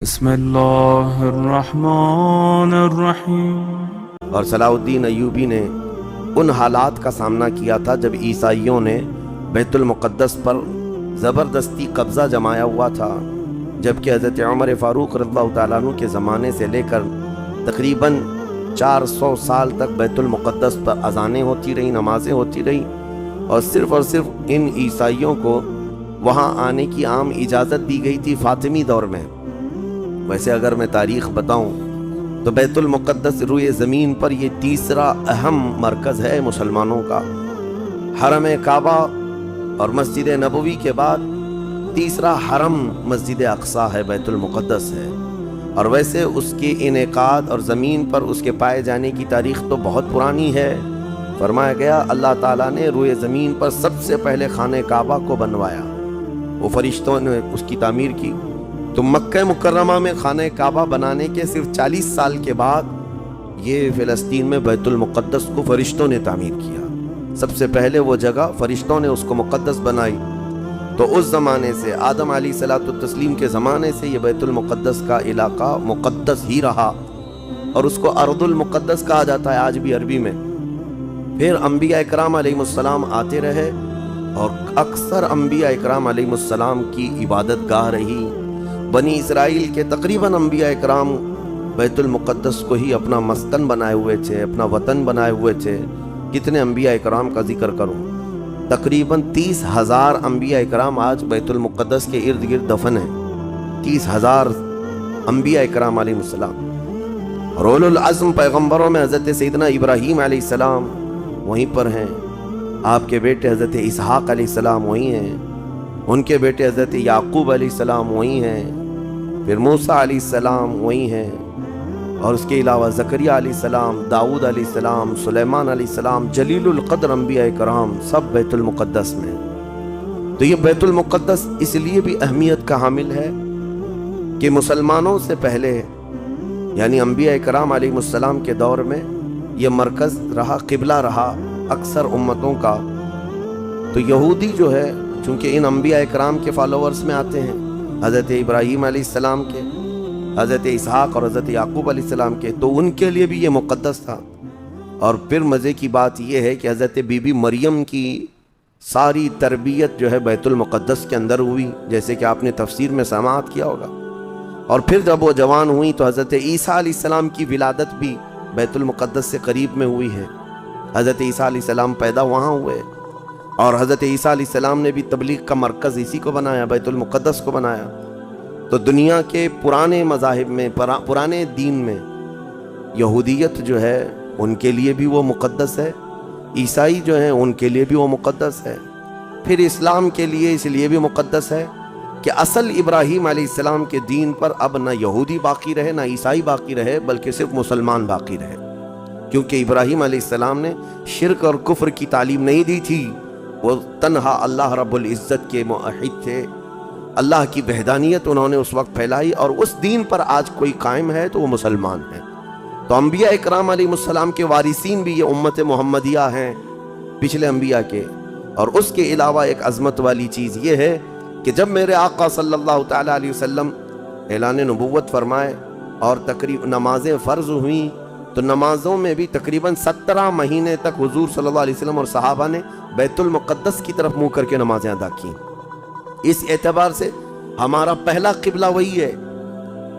بسم اللہ الرحمن الرحیم۔ اور صلاح الدین ایوبی نے ان حالات کا سامنا کیا تھا جب عیسائیوں نے بیت المقدس پر زبردستی قبضہ جمایا ہوا تھا، جبکہ حضرت عمر فاروق رضی اللہ تعالیٰ عنہ کے زمانے سے لے کر تقریباً 400 سال تک بیت المقدس پر اذانیں ہوتی رہیں، نمازیں ہوتی رہیں، اور صرف ان عیسائیوں کو وہاں آنے کی عام اجازت دی گئی تھی فاطمی دور میں۔ ویسے اگر میں تاریخ بتاؤں تو بیت المقدس روئے زمین پر یہ تیسرا اہم مرکز ہے مسلمانوں کا۔ حرم کعبہ اور مسجد نبوی کے بعد تیسرا حرم مسجد اقصی ہے، بیت المقدس ہے، اور ویسے اس کے انعقاد اور زمین پر اس کے پائے جانے کی تاریخ تو بہت پرانی ہے۔ فرمایا گیا اللہ تعالیٰ نے روئے زمین پر سب سے پہلے خانہ کعبہ کو بنوایا، وہ فرشتوں نے اس کی تعمیر کی۔ تو مکہ مکرمہ میں خانہ کعبہ بنانے کے صرف 40 سال کے بعد یہ فلسطین میں بیت المقدس کو فرشتوں نے تعمیر کیا۔ سب سے پہلے وہ جگہ فرشتوں نے اس کو مقدس بنائی۔ تو اس زمانے سے آدم علیہ الصلوۃ والتسلیم کے زمانے سے یہ بیت المقدس کا علاقہ مقدس ہی رہا، اور اس کو ارض المقدس کہا جاتا ہے آج بھی عربی میں۔ پھر انبیاء اکرام علیہ السلام آتے رہے، اور اکثر انبیاء اکرام علیہ السلام کی عبادت گاہ رہی۔ بنی اسرائیل کے تقریباً انبیاء اکرام بیت المقدس کو ہی اپنا مسکن بنائے ہوئے تھے، اپنا وطن بنائے ہوئے تھے۔ کتنے انبیاء اکرام کا ذکر کروں، تقریباً 30,000 انبیاء اکرام آج بیت المقدس کے ارد گرد دفن ہیں۔ 30,000 انبیاء اکرام علیہ السلام۔ رول العزم پیغمبروں میں حضرت سیدنا ابراہیم علیہ السلام وہیں پر ہیں، آپ کے بیٹے حضرت اسحاق علیہ السلام وہیں ہیں، ان کے بیٹے حضرت یعقوب علیہ السلام وہیں ہیں، پھر موسیٰ علیہ السلام وہیں ہیں، اور اس کے علاوہ زکریا علیہ السلام، داؤد علیہ السلام، سلیمان علیہ السلام، جلیل القدر انبیاء کرام سب بیت المقدس میں۔ تو یہ بیت المقدس اس لیے بھی اہمیت کا حامل ہے کہ مسلمانوں سے پہلے یعنی انبیاء کرام علیہ السلام کے دور میں یہ مرکز رہا، قبلہ رہا اکثر امتوں کا۔ تو یہودی جو ہے چونکہ ان انبیاء اکرام کے فالوورز میں آتے ہیں، حضرت ابراہیم علیہ السلام کے، حضرت اسحاق اور حضرت یعقوب علیہ السلام کے، تو ان کے لیے بھی یہ مقدس تھا۔ اور پھر مزے کی بات یہ ہے کہ حضرت بی بی مریم کی ساری تربیت جو ہے بیت المقدس کے اندر ہوئی، جیسے کہ آپ نے تفسیر میں سماعت کیا ہوگا۔ اور پھر جب وہ جوان ہوئی تو حضرت عیسیٰ علیہ السلام کی ولادت بھی بیت المقدس سے قریب میں ہوئی ہے۔ حضرت عیسیٰ علیہ السلام پیدا وہاں ہوئے، اور حضرت عیسیٰ علیہ السلام نے بھی تبلیغ کا مرکز اسی کو بنایا، بیت المقدس کو بنایا۔ تو دنیا کے پرانے مذاہب میں، پرانے دین میں یہودیت جو ہے ان کے لیے بھی وہ مقدس ہے، عیسائی جو ہیں ان کے لیے بھی وہ مقدس ہے، پھر اسلام کے لیے اس لیے بھی مقدس ہے کہ اصل ابراہیم علیہ السلام کے دین پر اب نہ یہودی باقی رہے، نہ عیسائی باقی رہے، بلکہ صرف مسلمان باقی رہے، کیونکہ ابراہیم علیہ السلام نے شرک اور کفر کی تعلیم نہیں دی تھی، وہ تنہا اللہ رب العزت کے موحد تھے۔ اللہ کی وحدانیت انہوں نے اس وقت پھیلائی، اور اس دین پر آج کوئی قائم ہے تو وہ مسلمان ہے۔ تو انبیاء اکرام علیہ السلام کے وارثین بھی یہ امت محمدیہ ہیں پچھلے انبیاء کے۔ اور اس کے علاوہ ایک عظمت والی چیز یہ ہے کہ جب میرے آقا صلی اللہ تعالیٰ علیہ وسلم اعلان نبوت فرمائے اور تقریباً نمازیں فرض ہوئیں، تو نمازوں میں بھی تقریباً 17 مہینے تک حضور صلی اللہ علیہ وسلم اور صحابہ نے بیت المقدس کی طرف منہ کر کے نمازیں ادا کی۔ اس اعتبار سے ہمارا پہلا قبلہ وہی ہے،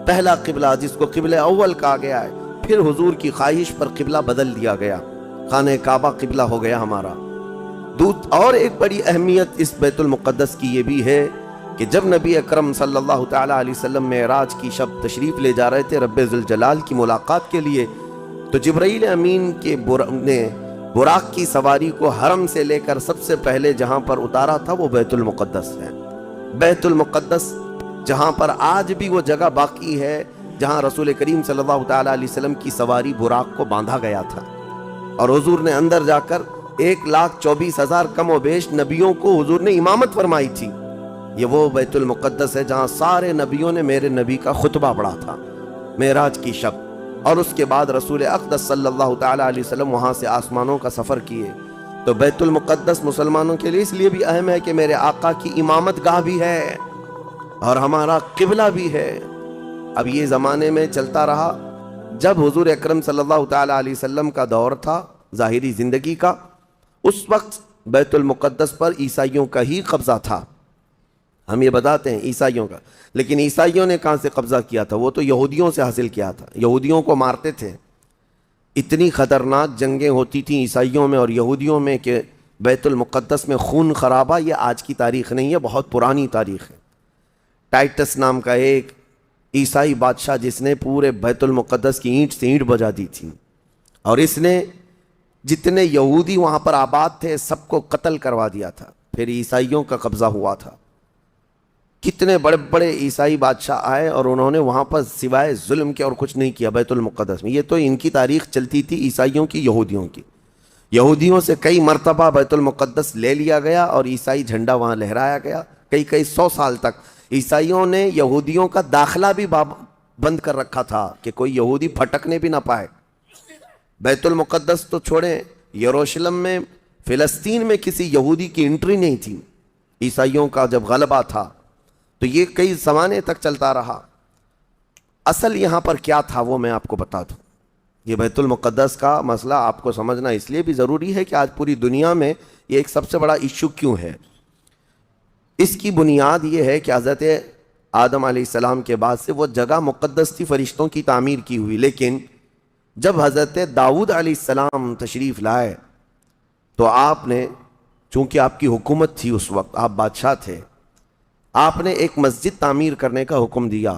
پہلا قبلہ جس کو قبلہ اول کہا گیا ہے۔ پھر حضور کی خواہش پر قبلہ بدل دیا گیا، خانہ کعبہ قبلہ ہو گیا ہمارا۔ اور ایک بڑی اہمیت اس بیت المقدس کی یہ بھی ہے کہ جب نبی اکرم صلی اللہ تعالیٰ علیہ وسلم معراج کی شب تشریف لے جا رہے تھے رب ذوالجلال کی ملاقات کے لیے، تو جبرائیل امین کے نے براق کی سواری کو حرم سے لے کر سب سے پہلے جہاں پر اتارا تھا وہ بیت المقدس ہے۔ بیت المقدس جہاں پر آج بھی وہ جگہ باقی ہے جہاں رسول کریم صلی اللہ تعالیٰ علیہ وسلم کی سواری براق کو باندھا گیا تھا، اور حضور نے اندر جا کر 1,24,000 کم و بیش نبیوں کو حضور نے امامت فرمائی تھی۔ یہ وہ بیت المقدس ہے جہاں سارے نبیوں نے میرے نبی کا خطبہ پڑھا تھا معراج کی شب، اور اس کے بعد رسول اقدس صلی اللہ تعالیٰ علیہ وسلم وہاں سے آسمانوں کا سفر کیے۔ تو بیت المقدس مسلمانوں کے لیے اس لیے بھی اہم ہے کہ میرے آقا کی امامت گاہ بھی ہے اور ہمارا قبلہ بھی ہے۔ اب یہ زمانے میں چلتا رہا، جب حضور اکرم صلی اللہ تعالیٰ علیہ وسلم کا دور تھا ظاہری زندگی کا، اس وقت بیت المقدس پر عیسائیوں کا ہی قبضہ تھا. ہم یہ بتاتے ہیں عیسائیوں کا، لیکن عیسائیوں نے کہاں سے قبضہ کیا تھا؟ وہ تو یہودیوں سے حاصل کیا تھا. یہودیوں کو مارتے تھے. اتنی خطرناک جنگیں ہوتی تھیں عیسائیوں میں اور یہودیوں میں کہ بیت المقدس میں خون خرابہ یہ آج کی تاریخ نہیں ہے، بہت پرانی تاریخ ہے. ٹائٹس نام کا ایک عیسائی بادشاہ جس نے پورے بیت المقدس کی اینٹ سے اینٹ بجا دی تھی، اور اس نے جتنے یہودی وہاں پر آباد تھے سب کو قتل کروا دیا تھا. پھر عیسائیوں کا قبضہ ہوا تھا. کتنے بڑے بڑے عیسائی بادشاہ آئے اور انہوں نے وہاں پر سوائے ظلم کے اور کچھ نہیں کیا بیت المقدس میں. یہ تو ان کی تاریخ چلتی تھی عیسائیوں کی، یہودیوں کی. یہودیوں سے کئی مرتبہ بیت المقدس لے لیا گیا اور عیسائی جھنڈا وہاں لہرایا گیا. کئی 100 سال تک عیسائیوں نے یہودیوں کا داخلہ بھی بند کر رکھا تھا کہ کوئی یہودی پھٹکنے بھی نہ پائے. بیت المقدس تو چھوڑیں، یروشلم میں فلسطین میں کسی یہودی کی انٹری نہیں تھی. عیسائیوں کا جب غلبہ تھا تو یہ کئی زمانے تک چلتا رہا. اصل یہاں پر کیا تھا وہ میں آپ کو بتا دوں. یہ بیت المقدس کا مسئلہ آپ کو سمجھنا اس لیے بھی ضروری ہے کہ آج پوری دنیا میں یہ ایک سب سے بڑا ایشو کیوں ہے. اس کی بنیاد یہ ہے کہ حضرت آدم علیہ السلام کے بعد سے وہ جگہ مقدس تھی، فرشتوں کی تعمیر کی ہوئی. لیکن جب حضرت داؤد علیہ السلام تشریف لائے تو آپ نے، چونکہ آپ کی حکومت تھی اس وقت، آپ بادشاہ تھے، آپ نے ایک مسجد تعمیر کرنے کا حکم دیا.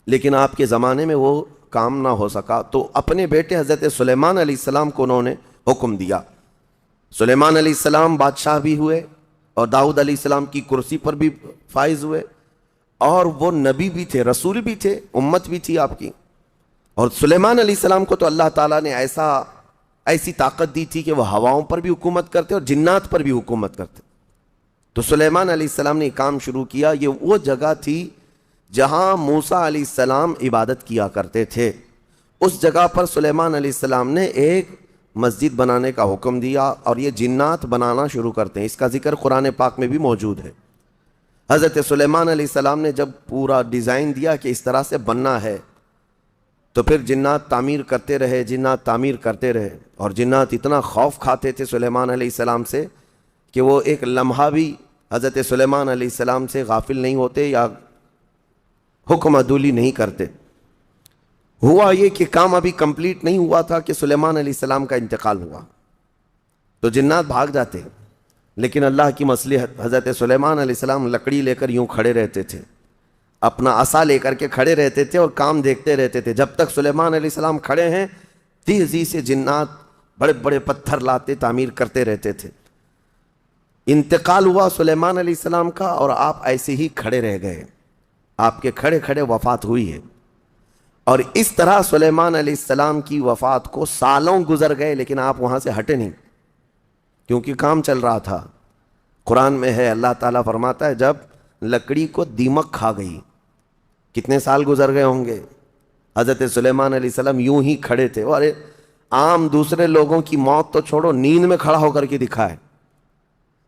لیکن آپ کے زمانے میں وہ کام نہ ہو سکا تو اپنے بیٹے حضرت سلیمان علیہ السلام کو انہوں نے حکم دیا. سلیمان علیہ السلام بادشاہ بھی ہوئے اور داؤد علیہ السلام کی کرسی پر بھی فائز ہوئے، اور وہ نبی بھی تھے، رسول بھی تھے، امت بھی تھی آپ کی. اور سلیمان علیہ السلام کو تو اللہ تعالیٰ نے ایسی طاقت دی تھی کہ وہ ہواؤں پر بھی حکومت کرتے اور جنات پر بھی حکومت کرتے. تو سلیمان علیہ السلام نے کام شروع کیا. یہ وہ جگہ تھی جہاں موسیٰ علیہ السلام عبادت کیا کرتے تھے. اس جگہ پر سلیمان علیہ السلام نے ایک مسجد بنانے کا حکم دیا اور یہ جنات بنانا شروع کرتے ہیں. اس کا ذکر قرآن پاک میں بھی موجود ہے. حضرت سلیمان علیہ السلام نے جب پورا ڈیزائن دیا کہ اس طرح سے بننا ہے تو پھر جنات تعمیر کرتے رہے اور جنات اتنا خوف کھاتے تھے سلیمان علیہ السلام سے کہ وہ ایک لمحہ بھی حضرت سلیمان علیہ السلام سے غافل نہیں ہوتے یا حکم عدولی نہیں کرتے. ہوا یہ کہ کام ابھی کمپلیٹ نہیں ہوا تھا کہ سلیمان علیہ السلام کا انتقال ہوا تو جنات بھاگ جاتے. لیکن اللہ کی مصلحت، حضرت سلیمان علیہ السلام لکڑی لے کر یوں کھڑے رہتے تھے، اپنا عصا لے کر کے کھڑے رہتے تھے اور کام دیکھتے رہتے تھے. جب تک سلیمان علیہ السلام کھڑے ہیں تیزی سے جنات بڑے بڑے پتھر لاتے تعمیر کرتے رہتے تھے. انتقال ہوا سلیمان علیہ السلام کا اور آپ ایسے ہی کھڑے رہ گئے. آپ کے کھڑے کھڑے وفات ہوئی ہے. اور اس طرح سلیمان علیہ السلام کی وفات کو سالوں گزر گئے لیکن آپ وہاں سے ہٹے نہیں کیونکہ کام چل رہا تھا. قرآن میں ہے، اللہ تعالیٰ فرماتا ہے جب لکڑی کو دیمک کھا گئی، کتنے سال گزر گئے ہوں گے. حضرت سلیمان علیہ السلام یوں ہی کھڑے تھے. اور عام دوسرے لوگوں کی موت تو چھوڑو، نیند میں کھڑا ہو کر کے دکھائے.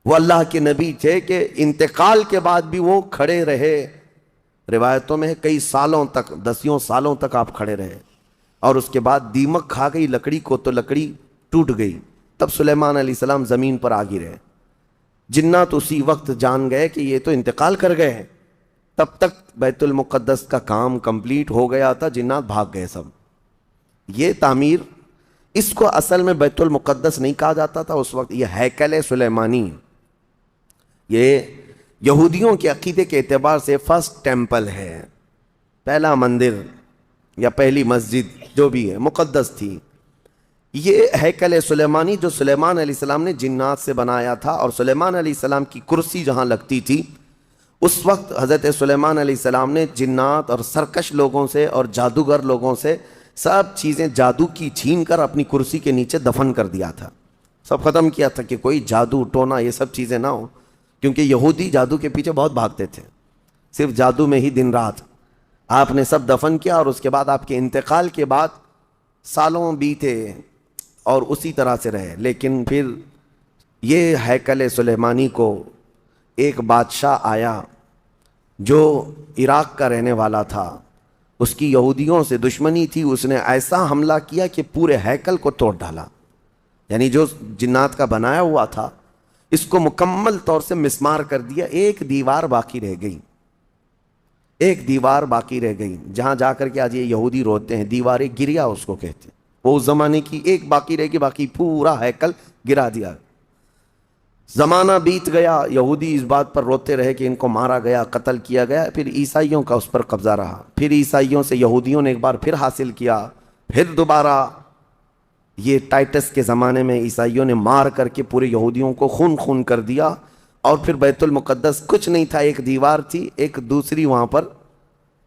وہ اللہ کے نبی تھے کہ انتقال کے بعد بھی وہ کھڑے رہے. روایتوں میں کئی سالوں تک، 10 سالوں تک آپ کھڑے رہے. اور اس کے بعد دیمک کھا گئی لکڑی کو تو لکڑی ٹوٹ گئی. تب سلیمان علیہ السلام زمین پر آ گرے. جنات اسی وقت جان گئے کہ یہ تو انتقال کر گئے ہیں. تب تک بیت المقدس کا کام کمپلیٹ ہو گیا تھا، جنات بھاگ گئے سب. یہ تعمیر، اس کو اصل میں بیت المقدس نہیں کہا جاتا تھا اس وقت، یہ ہیکل سلیمانی، یہ یہودیوں کے عقیدے کے اعتبار سے فرسٹ ٹیمپل ہے، پہلا مندر یا پہلی مسجد جو بھی ہے مقدس تھی. یہ ہیکل سلیمانی جو سلیمان علیہ السلام نے جنات سے بنایا تھا، اور سلیمان علیہ السلام کی کرسی جہاں لگتی تھی اس وقت حضرت سلیمان علیہ السلام نے جنات اور سرکش لوگوں سے اور جادوگر لوگوں سے سب چیزیں جادو کی چھین کر اپنی کرسی کے نیچے دفن کر دیا تھا. سب ختم کیا تھا کہ کوئی جادو ٹونا یہ سب چیزیں نہ ہو، کیونکہ یہودی جادو کے پیچھے بہت بھاگتے تھے، صرف جادو میں ہی دن رات. آپ نے سب دفن کیا اور اس کے بعد آپ کے انتقال کے بعد سالوں بیتے اور اسی طرح سے رہے. لیکن پھر یہ ہیکل سلیمانی کو ایک بادشاہ آیا جو عراق کا رہنے والا تھا. اس کی یہودیوں سے دشمنی تھی، اس نے ایسا حملہ کیا کہ پورے ہیکل کو توڑ ڈالا، یعنی جو جنات کا بنایا ہوا تھا اس کو مکمل طور سے مسمار کر دیا، ایک دیوار باقی رہ گئی، ایک دیوار باقی رہ گئی، جہاں جا کر کے آج یہ یہودی روتے ہیں، دیوار گریا اس کو کہتے ہیں، وہ اس زمانے کی ایک باقی رہ گئی، باقی پورا ہیکل گرا دیا۔ زمانہ بیت گیا، یہودی اس بات پر روتے رہے کہ ان کو مارا گیا، قتل کیا گیا، پھر عیسائیوں کا اس پر قبضہ رہا، پھر عیسائیوں سے یہودیوں نے ایک بار پھر حاصل کیا، پھر دوبارہ یہ ٹائٹس کے زمانے میں عیسائیوں نے مار کر کے پورے یہودیوں کو خون خون کر دیا، اور پھر بیت المقدس کچھ نہیں تھا، ایک دیوار تھی، ایک دوسری وہاں پر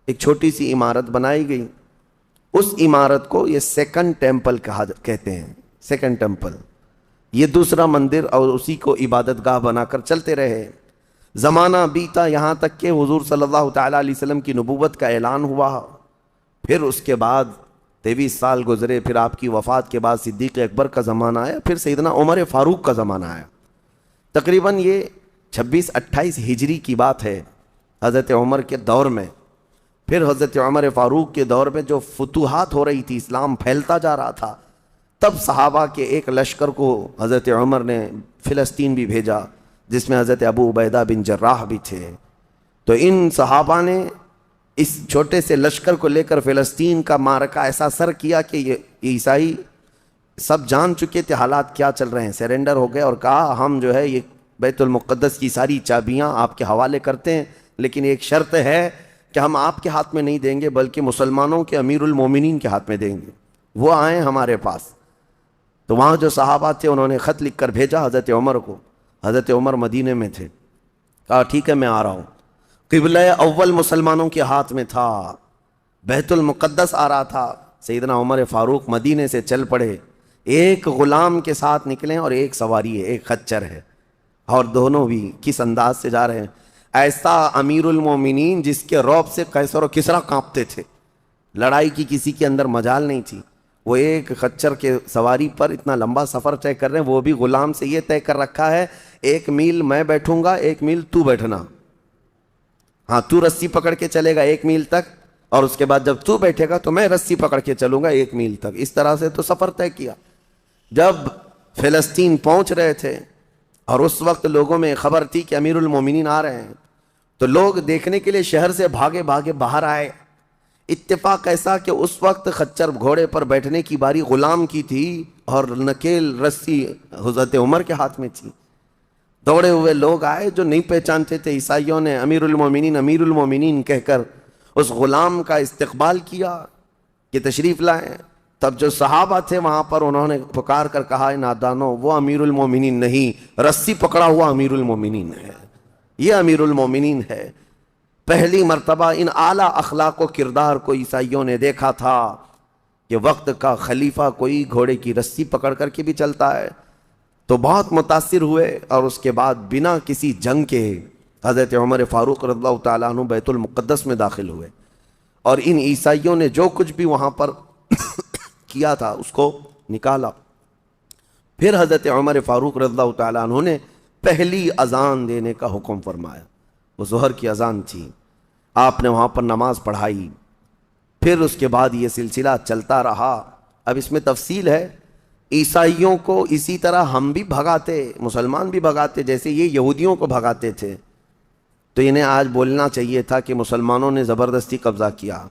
ایک چھوٹی سی عمارت بنائی گئی، اس عمارت کو یہ سیکنڈ ٹیمپل کہتے ہیں، سیکنڈ ٹیمپل، یہ دوسرا مندر، اور اسی کو عبادت گاہ بنا کر چلتے رہے۔ زمانہ بیتا یہاں تک کہ حضور صلی اللہ تعالیٰ علیہ وسلم کی نبوت کا اعلان ہوا، پھر اس کے بعد 23 سال گزرے، پھر آپ کی وفات کے بعد صدیق اکبر کا زمانہ آیا، پھر سیدنا عمر فاروق کا زمانہ آیا۔ تقریباً یہ 26-28 ہجری کی بات ہے، حضرت عمر کے دور میں، پھر حضرت عمر فاروق کے دور میں جو فتوحات ہو رہی تھی، اسلام پھیلتا جا رہا تھا، تب صحابہ کے ایک لشکر کو حضرت عمر نے فلسطین بھی بھیجا، جس میں حضرت ابو عبیدہ بن جراح بھی تھے۔ تو ان صحابہ نے اس چھوٹے سے لشکر کو لے کر فلسطین کا معرکہ ایسا سر کیا کہ یہ عیسائی سب جان چکے تھے حالات کیا چل رہے ہیں، سیرنڈر ہو گئے اور کہا ہم جو ہے یہ بیت المقدس کی ساری چابیاں آپ کے حوالے کرتے ہیں، لیکن ایک شرط ہے کہ ہم آپ کے ہاتھ میں نہیں دیں گے بلکہ مسلمانوں کے امیر المومنین کے ہاتھ میں دیں گے، وہ آئیں ہمارے پاس۔ تو وہاں جو صحابہ تھے انہوں نے خط لکھ کر بھیجا حضرت عمر کو، حضرت عمر مدینے میں تھے، کہا ٹھیک ہے میں آ رہا ہوں۔ قبلہ اول مسلمانوں کے ہاتھ میں تھا، بیت المقدس آ رہا تھا، سیدنا عمر فاروق مدینے سے چل پڑے، ایک غلام کے ساتھ نکلیں اور ایک سواری ہے، ایک خچر ہے، اور دونوں بھی کس انداز سے جا رہے ہیں، ایسا امیر المومنین جس کے رعب سے قیصر و کسریٰ کانپتے تھے، لڑائی کی کسی کے اندر مجال نہیں تھی، وہ ایک خچر کے سواری پر اتنا لمبا سفر طے کر رہے ہیں، وہ بھی غلام سے یہ طے کر رکھا ہے 1 میل میں بیٹھوں گا، 1 میل تو بیٹھنا، ہاں تو رسی پکڑ کے چلے گا 1 میل تک، اور اس کے بعد جب تو بیٹھے گا تو میں رسی پکڑ کے چلوں گا 1 میل تک، اس طرح سے تو سفر طے کیا۔ جب فلسطین پہنچ رہے تھے اور اس وقت لوگوں میں خبر تھی کہ امیر المومنین آ رہے ہیں، تو لوگ دیکھنے کے لیے شہر سے بھاگے بھاگے باہر آئے۔ اتفاق ایسا کہ اس وقت خچر گھوڑے پر بیٹھنے کی باری غلام کی تھی اور نکیل رسی حضرت عمر کے ہاتھ میں تھی۔ دوڑے ہوئے لوگ آئے جو نہیں پہچانتے تھے، عیسائیوں نے امیر المومنین کہہ کر اس غلام کا استقبال کیا کہ تشریف لائیں۔ تب جو صحابہ تھے وہاں پر انہوں نے پکار کر کہا نادانو، وہ امیر المومنین نہیں، رسی پکڑا ہوا امیر المومنین ہے، یہ امیر المومنین ہے۔ پہلی مرتبہ ان اعلیٰ اخلاق و کردار کو عیسائیوں نے دیکھا تھا کہ وقت کا خلیفہ کوئی گھوڑے کی رسی پکڑ کر کے بھی چلتا ہے، تو بہت متاثر ہوئے، اور اس کے بعد بنا کسی جنگ کے حضرت عمر فاروق رضی اللہ تعالیٰ عنہ بیت المقدس میں داخل ہوئے، اور ان عیسائیوں نے جو کچھ بھی وہاں پر کیا تھا اس کو نکالا۔ پھر حضرت عمر فاروق رضی اللہ تعالیٰ عنہ نے پہلی اذان دینے کا حکم فرمایا، وہ ظہر کی اذان تھی، آپ نے وہاں پر نماز پڑھائی، پھر اس کے بعد یہ سلسلہ چلتا رہا۔ اب اس میں تفصیل ہے، عیسائیوں کو اسی طرح ہم بھی بھگاتے، مسلمان بھی بھگاتے، جیسے یہ یہودیوں کو بھگاتے تھے، تو انہیں آج بولنا چاہیے تھا کہ مسلمانوں نے زبردستی قبضہ کیا۔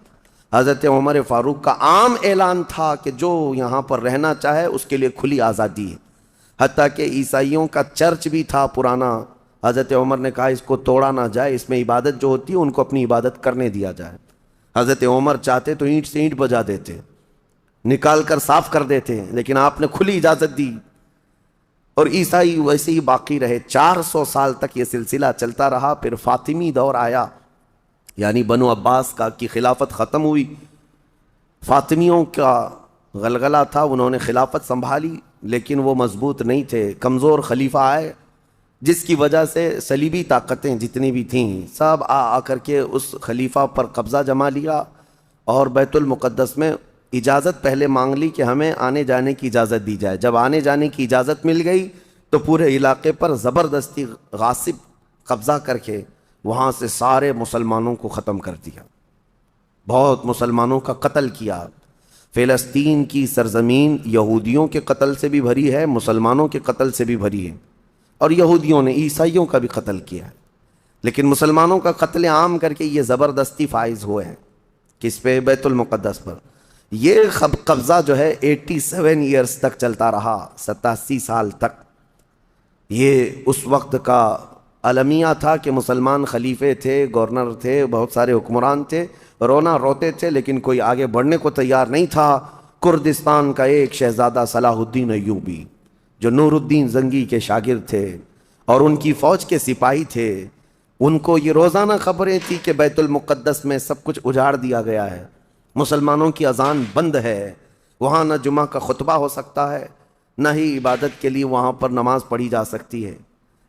حضرت عمر فاروق کا عام اعلان تھا کہ جو یہاں پر رہنا چاہے اس کے لیے کھلی آزادی ہے، حتیٰ کہ عیسائیوں کا چرچ بھی تھا پرانا، حضرت عمر نے کہا اس کو توڑا نہ جائے، اس میں عبادت جو ہوتی ہے ان کو اپنی عبادت کرنے دیا جائے۔ حضرت عمر چاہتے تو اینٹ سے اینٹ بجا دیتے، نکال کر صاف کر دیتے، لیکن آپ نے کھلی اجازت دی، اور عیسائی ویسے ہی باقی رہے۔ 400 سال تک یہ سلسلہ چلتا رہا۔ پھر فاطمی دور آیا، یعنی بنو عباس کی خلافت ختم ہوئی، فاطمیوں کا غلغلہ تھا، انہوں نے خلافت سنبھالی لیکن وہ مضبوط نہیں تھے، کمزور خلیفہ آئے، جس کی وجہ سے صلیبی طاقتیں جتنی بھی تھیں سب آ کر کے اس خلیفہ پر قبضہ جما لیا، اور بیت المقدس میں اجازت پہلے مانگ لی کہ ہمیں آنے جانے کی اجازت دی جائے۔ جب آنے جانے کی اجازت مل گئی تو پورے علاقے پر زبردستی غاصب قبضہ کر کے وہاں سے سارے مسلمانوں کو ختم کر دیا۔ بہت مسلمانوں کا قتل کیا۔ فلسطین کی سرزمین یہودیوں کے قتل سے بھی بھری ہے، مسلمانوں کے قتل سے بھی بھری ہے، اور یہودیوں نے عیسائیوں کا بھی قتل کیا ہے، لیکن مسلمانوں کا قتل عام کر کے یہ زبردستی فائز ہوئے ہیں۔ کس پہ؟ بیت المقدس پر۔ یہ قبضہ جو ہے 87 ایئرز تک چلتا رہا، 87 سال تک۔ یہ اس وقت کا المیہ تھا کہ مسلمان خلیفے تھے، گورنر تھے، بہت سارے حکمران تھے، رونا روتے تھے، لیکن کوئی آگے بڑھنے کو تیار نہیں تھا۔ کردستان کا ایک شہزادہ صلاح الدین ایوبی، جو نور الدین زنگی کے شاگرد تھے اور ان کی فوج کے سپاہی تھے، ان کو یہ روزانہ خبریں تھی کہ بیت المقدس میں سب کچھ اجاڑ دیا گیا ہے، مسلمانوں کی اذان بند ہے، وہاں نہ جمعہ کا خطبہ ہو سکتا ہے، نہ ہی عبادت کے لیے وہاں پر نماز پڑھی جا سکتی ہے۔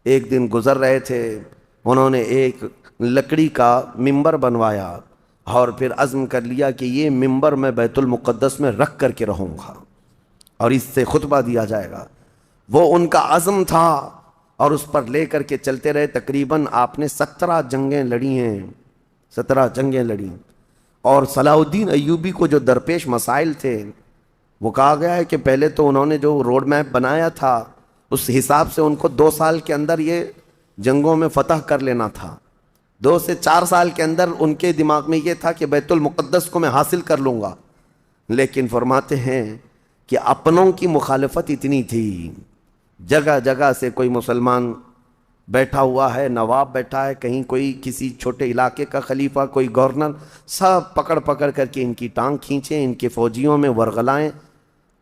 ایک دن گزر رہے تھے، انہوں نے ایک لکڑی کا ممبر بنوایا اور پھر عزم کر لیا کہ یہ ممبر میں بیت المقدس میں رکھ کر کے رہوں گا اور اس سے خطبہ دیا جائے گا۔ وہ ان کا عزم تھا اور اس پر لے کر کے چلتے رہے۔ تقریباً آپ نے 17 جنگیں لڑی ہیں، 17 جنگیں لڑی، اور صلاح الدین ایوبی کو جو درپیش مسائل تھے، وہ کہا گیا ہے کہ پہلے تو انہوں نے جو روڈ میپ بنایا تھا اس حساب سے ان کو 2 سال کے اندر یہ جنگوں میں فتح کر لینا تھا۔ 2 سے 4 سال کے اندر ان کے دماغ میں یہ تھا کہ بیت المقدس کو میں حاصل کر لوں گا، لیکن فرماتے ہیں کہ اپنوں کی مخالفت اتنی تھی، جگہ جگہ سے کوئی مسلمان بیٹھا ہوا ہے، نواب بیٹھا ہے، کہیں کوئی کسی چھوٹے علاقے کا خلیفہ، کوئی گورنر، سب پکڑ پکڑ کر کے ان کی ٹانگ کھینچیں، ان کے فوجیوں میں ورغلائیں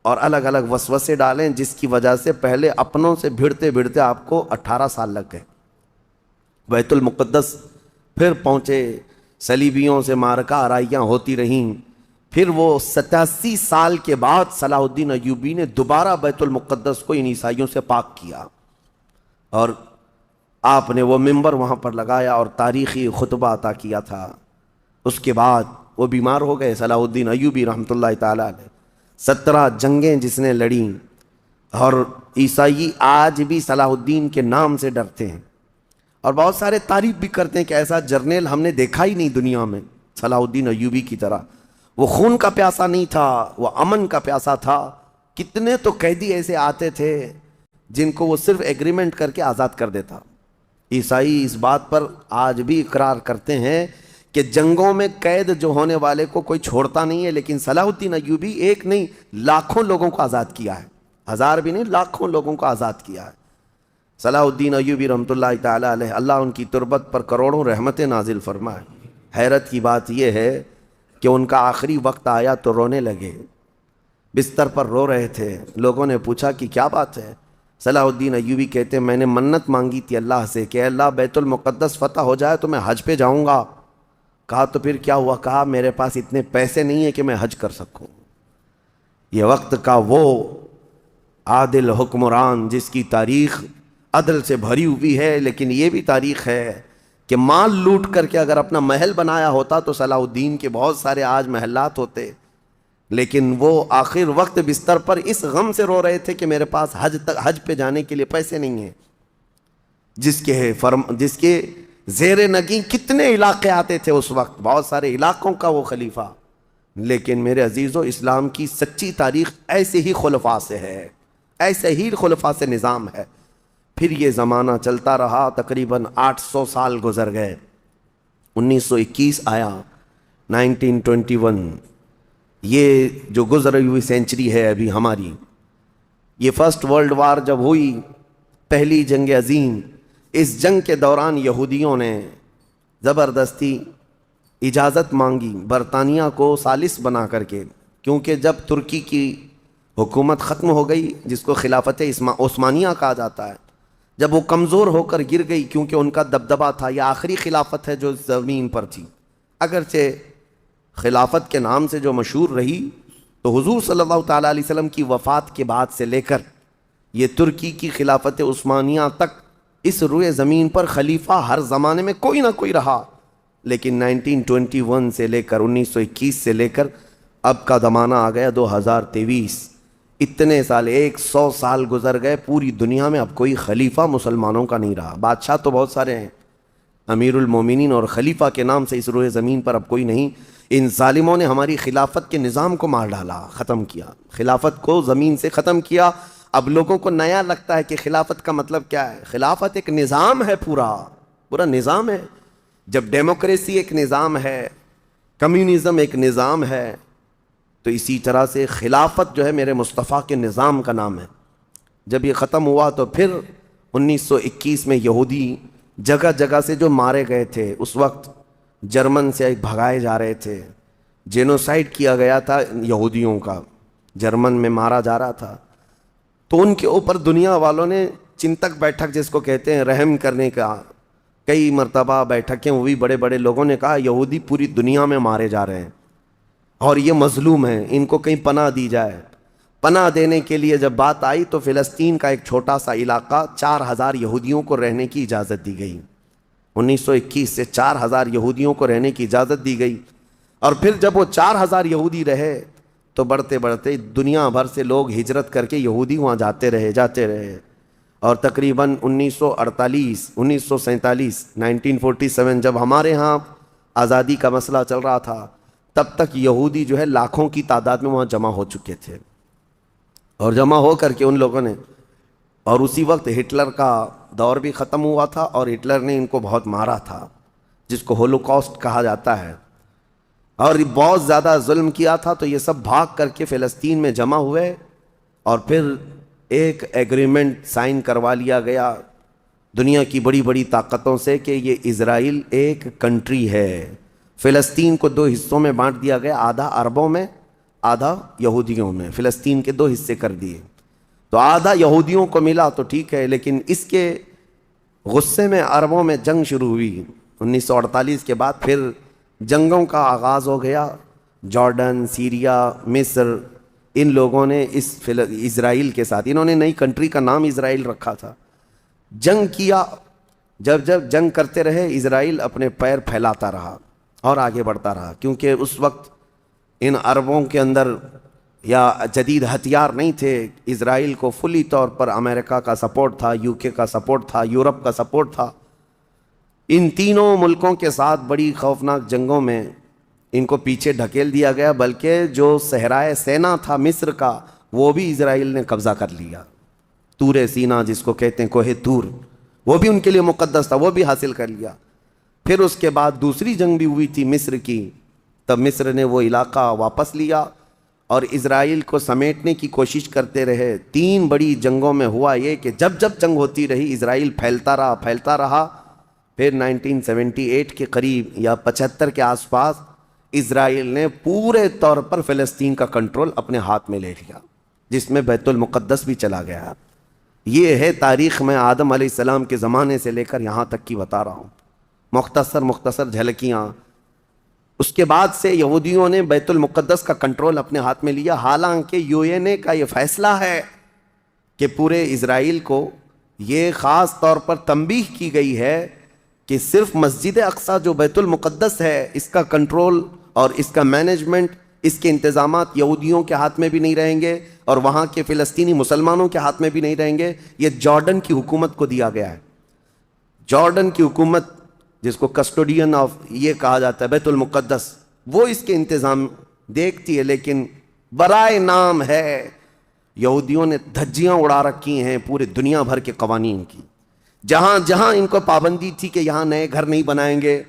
اور الگ الگ وسوسے ڈالیں، جس کی وجہ سے پہلے اپنوں سے بھیڑتے بھیڑتے آپ کو 18 سال لگ گئے۔ بیت المقدس پھر پہنچے، صلیبیوں سے مارکہ آرائیاں ہوتی رہیں، پھر وہ 87 سال کے بعد صلاح الدین ایوبی نے دوبارہ بیت المقدس کو ان عیسائیوں سے پاک کیا، اور آپ نے وہ ممبر وہاں پر لگایا اور تاریخی خطبہ عطا کیا تھا۔ اس کے بعد وہ بیمار ہو گئے صلاح الدین ایوبی رحمۃ اللہ تعالیٰ علیہ۔ 17 جنگیں جس نے لڑیں، اور عیسائی آج بھی صلاح الدین کے نام سے ڈرتے ہیں، اور بہت سارے تعریف بھی کرتے ہیں کہ ایسا جرنیل ہم نے دیکھا ہی نہیں دنیا میں صلاح الدین ایوبی کی طرح۔ وہ خون کا پیاسا نہیں تھا، وہ امن کا پیاسا تھا۔ کتنے تو قیدی ایسے آتے تھے جن کو وہ صرف ایگریمنٹ کر کے آزاد کر دیتا۔ عیسائی اس بات پر آج بھی اقرار کرتے ہیں کہ جنگوں میں قید جو ہونے والے کو کوئی چھوڑتا نہیں ہے، لیکن صلاح الدین ایوبی ایک نہیں، لاکھوں لوگوں کو آزاد کیا ہے، 1000 بھی نہیں، لاکھوں لوگوں کو آزاد کیا ہے۔ صلاح الدین ایوبی رحمۃ اللہ تعالیٰ علیہ، اللہ ان کی تربت پر کروڑوں رحمتیں نازل فرمائے۔ حیرت کی بات یہ ہے کہ ان کا آخری وقت آیا تو رونے لگے، بستر پر رو رہے تھے۔ لوگوں نے پوچھا کہ کیا بات ہے؟ صلاح الدین ایوبی کہتے ہیں میں نے منت مانگی تھی اللہ سے کہ اللہ بیت المقدس فتح ہو جائے تو میں حج پہ جاؤں گا۔ کہا تو پھر کیا ہوا؟ کہا میرے پاس اتنے پیسے نہیں ہیں کہ میں حج کر سکوں۔ یہ وقت کا وہ عادل حکمران جس کی تاریخ عدل سے بھری ہوئی ہے، لیکن یہ بھی تاریخ ہے کہ مال لوٹ کر کے اگر اپنا محل بنایا ہوتا تو صلاح الدین کے بہت سارے آج محلات ہوتے، لیکن وہ آخر وقت بستر پر اس غم سے رو رہے تھے کہ میرے پاس حج پہ جانے کے لیے پیسے نہیں ہیں۔ جس کے زیر نگیں کتنے علاقے آتے تھے اس وقت، بہت سارے علاقوں کا وہ خلیفہ۔ لیکن میرے عزیزو، اسلام کی سچی تاریخ ایسے ہی خلفاء سے ہے، ایسے ہی خلفاء سے نظام ہے۔ پھر یہ زمانہ چلتا رہا، تقریباً 800 سال گزر گئے، 1921 آیا، 1921، یہ جو گزری ہوئی سینچری ہے ابھی ہماری، یہ فرسٹ ورلڈ وار جب ہوئی، پہلی جنگ عظیم، اس جنگ کے دوران یہودیوں نے زبردستی اجازت مانگی برطانیہ کو ثالث بنا کر کے، کیونکہ جب ترکی کی حکومت ختم ہو گئی، جس کو خلافت عثمانیہ کہا جاتا ہے، جب وہ کمزور ہو کر گر گئی، کیونکہ ان کا دبدبہ تھا، یہ آخری خلافت ہے جو زمین پر تھی، اگرچہ خلافت کے نام سے جو مشہور رہی، تو حضور صلی اللہ تعالیٰ علیہ وسلم کی وفات کے بعد سے لے کر یہ ترکی کی خلافت عثمانیہ تک اس روئے زمین پر خلیفہ ہر زمانے میں کوئی نہ کوئی رہا، لیکن 1921 سے لے کر 1921 سے لے کر اب کا زمانہ آ گیا 2023، اتنے سال، 100 سال گزر گئے، پوری دنیا میں اب کوئی خلیفہ مسلمانوں کا نہیں رہا۔ بادشاہ تو بہت سارے ہیں، امیر المومنین اور خلیفہ کے نام سے اس روئے زمین پر اب کوئی نہیں۔ ان ظالموں نے ہماری خلافت کے نظام کو مار ڈالا، ختم کیا، خلافت کو زمین سے ختم کیا۔ اب لوگوں کو نیا لگتا ہے کہ خلافت کا مطلب کیا ہے۔ خلافت ایک نظام ہے، پورا نظام ہے۔ جب ڈیموکریسی ایک نظام ہے، کمیونزم ایک نظام ہے، تو اسی طرح سے خلافت جو ہے میرے مصطفیٰ کے نظام کا نام ہے۔ جب یہ ختم ہوا تو پھر 1921 میں یہودی جگہ جگہ سے جو مارے گئے تھے، اس وقت جرمن سے بھگائے جا رہے تھے، جینوسائیڈ کیا گیا تھا یہودیوں کا، جرمن میں مارا جا رہا تھا، تو ان کے اوپر دنیا والوں نے چنتک بیٹھک جس کو کہتے ہیں رحم کرنے کا کئی مرتبہ بیٹھکیں ہوئی، بڑے بڑے لوگوں نے کہا یہودی پوری دنیا میں مارے جا رہے ہیں اور یہ مظلوم ہیں، ان کو کہیں پناہ دی جائے۔ پناہ دینے کے لیے جب بات آئی تو فلسطین کا ایک چھوٹا سا علاقہ 4000 یہودیوں کو رہنے کی اجازت دی گئی۔ 1921 سے 4000 یہودیوں کو رہنے کی اجازت دی گئی، اور پھر جب وہ 4000 یہودی رہے تو بڑھتے بڑھتے دنیا بھر سے لوگ ہجرت کر کے یہودی وہاں جاتے رہے، اور تقریباً 1947 جب ہمارے ہاں آزادی کا مسئلہ چل رہا تھا، تب تک یہودی جو ہے لاکھوں کی تعداد میں وہاں جمع ہو چکے تھے، اور جمع ہو کر کے ان لوگوں نے، اور اسی وقت ہٹلر کا دور بھی ختم ہوا تھا اور ہٹلر نے ان کو بہت مارا تھا، جس کو ہولوکاسٹ کہا جاتا ہے، اور بہت زیادہ ظلم کیا تھا۔ تو یہ سب بھاگ کر کے فلسطین میں جمع ہوئے، اور پھر ایک ایگریمنٹ سائن کروا لیا گیا دنیا کی بڑی بڑی طاقتوں سے کہ یہ اسرائیل ایک کنٹری ہے۔ فلسطین کو 2 حصوں میں بانٹ دیا گیا، آدھا عربوں میں آدھا یہودیوں میں، فلسطین کے 2 حصے کر دیے۔ تو آدھا یہودیوں کو ملا تو ٹھیک ہے، لیکن اس کے غصے میں عربوں میں جنگ شروع ہوئی۔ 1948 کے بعد پھر جنگوں کا آغاز ہو گیا۔ جارڈن، سیریا، مصر، ان لوگوں نے اسرائیل کے ساتھ، انہوں نے نئی کنٹری کا نام اسرائیل رکھا تھا، جنگ کیا۔ جب جنگ کرتے رہے، اسرائیل اپنے پیر پھیلاتا رہا اور آگے بڑھتا رہا، کیونکہ اس وقت ان عربوں کے اندر یا جدید ہتھیار نہیں تھے۔ اسرائیل کو فلی طور پر امریکہ کا سپورٹ تھا، UK کا سپورٹ تھا، یورپ کا سپورٹ تھا۔ ان تینوں ملکوں کے ساتھ بڑی خوفناک جنگوں میں ان کو پیچھے ڈھکیل دیا گیا، بلکہ جو صحرائے سینا تھا مصر کا، وہ بھی اسرائیل نے قبضہ کر لیا۔ طور سینا جس کو کہتے ہیں، کوہ طور، وہ بھی ان کے لیے مقدس تھا، وہ بھی حاصل کر لیا۔ پھر اس کے بعد دوسری جنگ بھی ہوئی تھی مصر کی، تب مصر نے وہ علاقہ واپس لیا اور اسرائیل کو سمیٹنے کی کوشش کرتے رہے۔ 3 بڑی جنگوں میں ہوا یہ کہ جب جنگ ہوتی رہی، اسرائیل پھیلتا رہا۔ پھر 1978 کے قریب یا 75 کے آس پاس اسرائیل نے پورے طور پر فلسطین کا کنٹرول اپنے ہاتھ میں لے لیا، جس میں بیت المقدس بھی چلا گیا۔ یہ ہے تاریخ میں آدم علیہ السلام کے زمانے سے لے کر یہاں تک کی بتا رہا ہوں، مختصر جھلکیاں۔ اس کے بعد سے یہودیوں نے بیت المقدس کا کنٹرول اپنے ہاتھ میں لیا، حالانکہ UN کا یہ فیصلہ ہے کہ پورے اسرائیل کو یہ خاص طور پر تنبیہ کی گئی ہے کہ صرف مسجد اقصی جو بیت المقدس ہے، اس کا کنٹرول اور اس کا مینجمنٹ، اس کے انتظامات یہودیوں کے ہاتھ میں بھی نہیں رہیں گے اور وہاں کے فلسطینی مسلمانوں کے ہاتھ میں بھی نہیں رہیں گے۔ یہ جارڈن کی حکومت کو دیا گیا ہے۔ جارڈن کی حکومت، جس کو کسٹوڈین آف یہ کہا جاتا ہے بیت المقدس، وہ اس کے انتظام دیکھتی ہے، لیکن برائے نام ہے یہودیوں نے دھجیاں اڑا رکھی ہیں پورے دنیا بھر کے قوانین کی۔ جہاں ان کو پابندی تھی کہ یہاں نئے گھر نہیں بنائیں گے،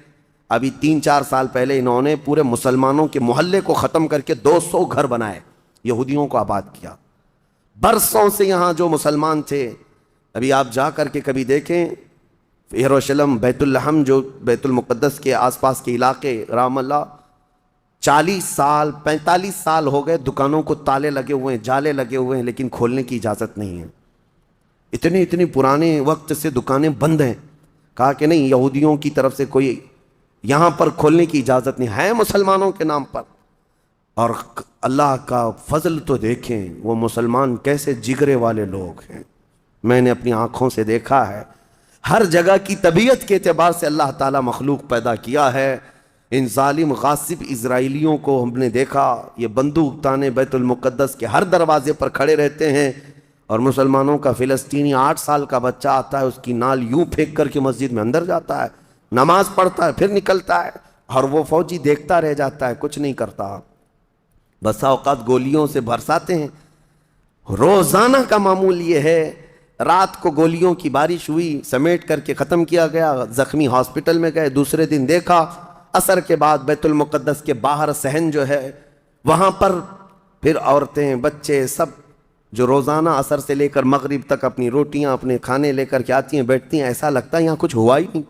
ابھی 3-4 سال پہلے انہوں نے پورے مسلمانوں کے محلے کو ختم کر کے 200 گھر بنائے، یہودیوں کو آباد کیا۔ برسوں سے یہاں جو مسلمان تھے، ابھی آپ جا کر کے کبھی دیکھیں یروشلم، بیت الحم، جو بیت المقدس کے آس پاس کے علاقے، رام اللہ، 45 سال ہو گئے، دکانوں کو تالے لگے ہوئے ہیں، جالے لگے ہوئے ہیں، لیکن کھولنے کی اجازت نہیں ہے۔ اتنے پرانے وقت سے دکانیں بند ہیں۔ کہا کہ نہیں، یہودیوں کی طرف سے کوئی یہاں پر کھولنے کی اجازت نہیں ہے، مسلمانوں کے نام پر۔ اور اللہ کا فضل تو دیکھیں، وہ مسلمان کیسے جگرے والے لوگ ہیں، میں نے اپنی آنکھوں سے دیکھا ہے۔ ہر جگہ کی طبیعت کے اعتبار سے اللہ تعالیٰ مخلوق پیدا کیا ہے۔ ان ظالم غاصب اسرائیلیوں کو ہم نے دیکھا، یہ بندوق تانے بیت المقدس کے ہر دروازے پر کھڑے رہتے ہیں، اور مسلمانوں کا فلسطینی 8 سال کا بچہ آتا ہے، اس کی نال یوں پھینک کر کے مسجد میں اندر جاتا ہے، نماز پڑھتا ہے پھر نکلتا ہے، اور وہ فوجی دیکھتا رہ جاتا ہے، کچھ نہیں کرتا، بسا اوقات گولیوں سے برساتے ہیں۔ روزانہ کا معمول یہ ہے، رات کو گولیوں کی بارش ہوئی، سمیٹ کر کے ختم کیا گیا، زخمی ہاسپٹل میں گئے، دوسرے دن دیکھا عصر کے بعد بیت المقدس کے باہر صحن جو ہے وہاں پر پھر عورتیں بچے سب جو روزانہ عصر سے لے کر مغرب تک اپنی روٹیاں اپنے کھانے لے کر کے آتی ہیں بیٹھتی ہیں، ایسا لگتا ہے یہاں کچھ ہوا ہی نہیں،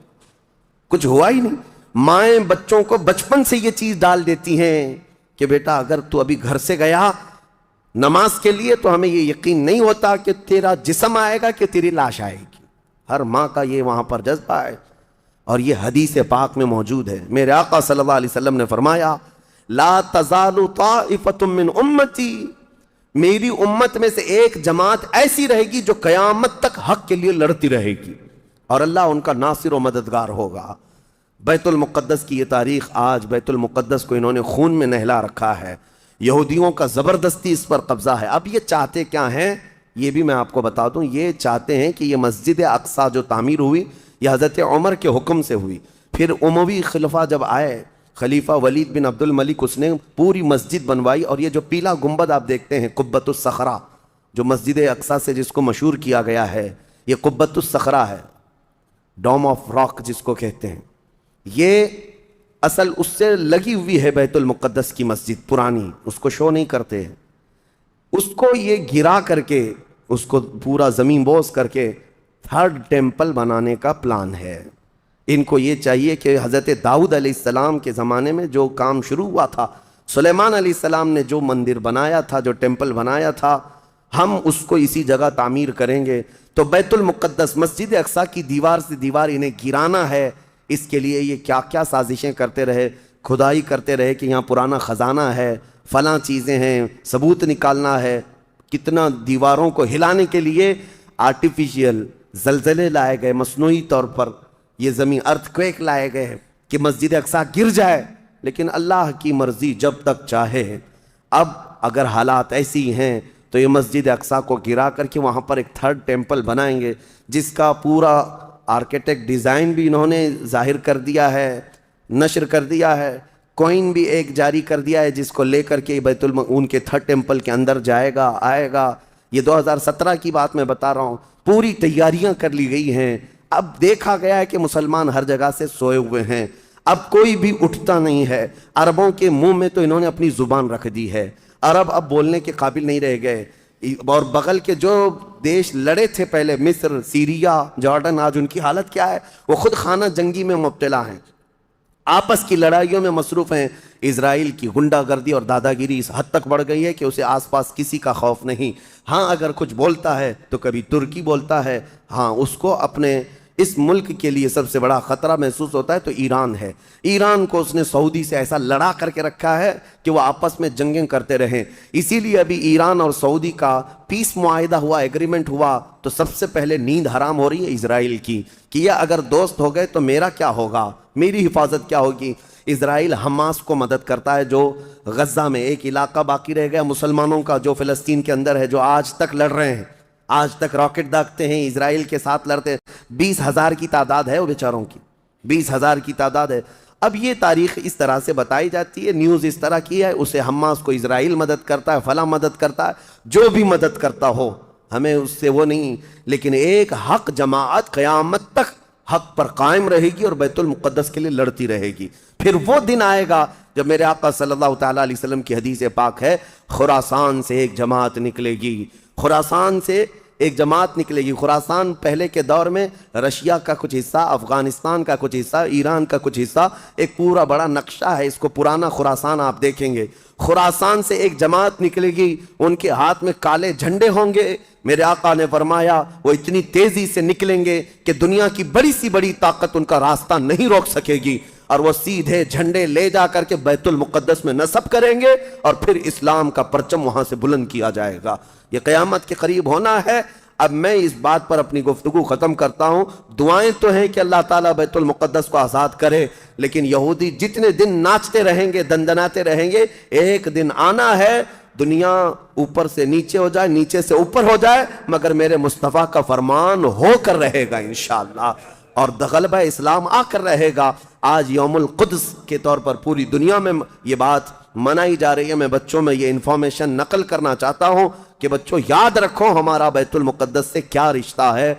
کچھ ہوا ہی نہیں۔ مائیں بچوں کو بچپن سے یہ چیز ڈال دیتی ہیں کہ بیٹا اگر تو ابھی گھر سے گیا نماز کے لیے تو ہمیں یہ یقین نہیں ہوتا کہ تیرا جسم آئے گا کہ تیری لاش آئے گی۔ ہر ماں کا یہ وہاں پر جذبہ ہے، اور یہ حدیث پاک میں موجود ہے۔ میرے آقا صلی اللہ علیہ وسلم نے فرمایا لا تزال طائفۃ من امتی، میری امت میں سے ایک جماعت ایسی رہے گی جو قیامت تک حق کے لیے لڑتی رہے گی، اور اللہ ان کا ناصر و مددگار ہوگا۔ بیت المقدس کی یہ تاریخ آج، بیت المقدس کو انہوں نے خون میں نہلا رکھا ہے، یہودیوں کا زبردستی اس پر قبضہ ہے۔ اب یہ چاہتے کیا ہیں یہ بھی میں آپ کو بتا دوں، یہ چاہتے ہیں کہ یہ مسجد اقصی جو تعمیر ہوئی یہ حضرت عمر کے حکم سے ہوئی، پھر اموی خلفہ جب آئے، خلیفہ ولید بن عبد الملک، اس نے پوری مسجد بنوائی، اور یہ جو پیلا گنبد آپ دیکھتے ہیں قبۃ الصخرہ جو مسجد اقصی سے جس کو مشہور کیا گیا ہے، یہ قبۃ الصخرہ ہے، ڈوم آف راک جس کو کہتے ہیں، یہ اصل اس سے لگی ہوئی ہے بیت المقدس کی مسجد پرانی، اس کو شو نہیں کرتے ہیں، اس کو یہ گرا کر کے اس کو پورا زمین بوس کر کے تھرڈ ٹیمپل بنانے کا پلان ہے۔ ان کو یہ چاہیے کہ حضرت داؤد علیہ السلام کے زمانے میں جو کام شروع ہوا تھا، سلیمان علیہ السلام نے جو مندر بنایا تھا، جو ٹیمپل بنایا تھا، ہم اس کو اسی جگہ تعمیر کریں گے۔ تو بیت المقدس مسجد اقصی کی دیوار سے دیوار انہیں گرانا ہے، اس کے لیے یہ کیا کیا سازشیں کرتے رہے، کھدائی کرتے رہے کہ یہاں پرانا خزانہ ہے، فلاں چیزیں ہیں، ثبوت نکالنا ہے، کتنا دیواروں کو ہلانے کے لیے آرٹیفیشیل زلزلے لائے گئے، مصنوعی طور پر یہ زمین ارتھ کویک لائے گئے کہ مسجد اقصی گر جائے، لیکن اللہ کی مرضی جب تک چاہے۔ اب اگر حالات ایسی ہیں تو یہ مسجد اقصی کو گرا کر کے وہاں پر ایک تھرڈ ٹیمپل بنائیں گے، جس کا پورا آرکیٹیکٹ ڈیزائن بھی انہوں نے ظاہر کر دیا ہے، نشر کر دیا ہے، کوئن بھی ایک جاری کر دیا ہے جس کو لے کر کے ان کے تھرڈ ٹیمپل کے اندر جائے گا، آئے گا۔ یہ 2017 کی بات میں بتا رہا ہوں، پوری تیاریاں کر لی گئی ہیں۔ اب دیکھا گیا ہے کہ مسلمان ہر جگہ سے سوئے ہوئے ہیں، اب کوئی بھی اٹھتا نہیں ہے۔ عربوں کے منہ میں تو انہوں نے اپنی زبان رکھ دی ہے، عرب اب بولنے کے قابل نہیں رہ گئے، اور بغل کے جو دیش لڑے تھے پہلے، مصر، سیریا، جارڈن، آج ان کی حالت کیا ہے؟ وہ خود خانہ جنگی میں مبتلا ہیں، آپس کی لڑائیوں میں مصروف ہیں۔ اسرائیل کی غنڈہ گردی اور دادا گیری اس حد تک بڑھ گئی ہے کہ اسے آس پاس کسی کا خوف نہیں۔ ہاں اگر کچھ بولتا ہے تو کبھی ترکی بولتا ہے، ہاں اس کو اپنے اس ملک کے لیے سب سے بڑا خطرہ محسوس ہوتا ہے تو ایران ہے۔ ایران کو اس نے سعودی سے ایسا لڑا کر کے رکھا ہے کہ وہ آپس میں جنگیں کرتے رہیں، اسی لیے ابھی ایران اور سعودی کا پیس معاہدہ ہوا، ایگریمنٹ ہوا، تو سب سے پہلے نیند حرام ہو رہی ہے اسرائیل کی کہ یہ اگر دوست ہو گئے تو میرا کیا ہوگا، میری حفاظت کیا ہوگی۔ اسرائیل حماس کو مدد کرتا ہے جو غزہ میں ایک علاقہ باقی رہ گیا مسلمانوں کا جو فلسطین کے اندر ہے، جو آج تک لڑ رہے ہیں، آج تک راکٹ داغتے ہیں، اسرائیل کے ساتھ لڑتے ہیں۔ 20,000 کی تعداد ہے وہ بیچاروں کی، 20,000 کی تعداد ہے۔ اب یہ تاریخ اس طرح سے بتائی جاتی ہے، نیوز اس طرح کی ہے، اسے حماس کو اسرائیل مدد کرتا ہے، فلاں مدد کرتا ہے، جو بھی مدد کرتا ہو ہمیں اس سے وہ نہیں، لیکن ایک حق جماعت قیامت تک حق پر قائم رہے گی اور بیت المقدس کے لیے لڑتی رہے گی۔ پھر وہ دن آئے گا جب میرے آقا صلی اللہ تعالیٰ علیہ وسلم کی حدیث پاک ہے، خراسان سے ایک جماعت نکلے گی، خراسان سے ایک جماعت نکلے گی۔ خراسان پہلے کے دور میں رشیا کا کچھ حصہ، افغانستان کا کچھ حصہ، ایران کا کچھ حصہ، ایک پورا بڑا نقشہ ہے، اس کو پرانا خراسان آپ دیکھیں گے۔ خراسان سے ایک جماعت نکلے گی، ان کے ہاتھ میں کالے جھنڈے ہوں گے۔ میرے آقا نے فرمایا وہ اتنی تیزی سے نکلیں گے کہ دنیا کی بڑی سی بڑی طاقت ان کا راستہ نہیں روک سکے گی، اور وہ سیدھے جھنڈے لے جا کر کے بیت المقدس میں نصب کریں گے، اور پھر اسلام کا پرچم وہاں سے بلند کیا جائے گا۔ یہ قیامت کے قریب ہونا ہے۔ اب میں اس بات پر اپنی گفتگو ختم کرتا ہوں۔ دعائیں تو ہیں کہ اللہ تعالیٰ بیت المقدس کو آزاد کرے، لیکن یہودی جتنے دن ناچتے رہیں گے، دندناتے رہیں گے، ایک دن آنا ہے دنیا اوپر سے نیچے ہو جائے، نیچے سے اوپر ہو جائے، مگر میرے مصطفیٰ کا فرمان ہو کر رہے گا انشاءاللہ۔ اور غلبہ اسلام آ کر رہے گا۔ آج یوم القدس کے طور پر پوری دنیا میں یہ بات منائی جا رہی ہے۔ میں بچوں میں یہ انفارمیشن نقل کرنا چاہتا ہوں کہ بچوں یاد رکھو ہمارا بیت المقدس سے کیا رشتہ ہے۔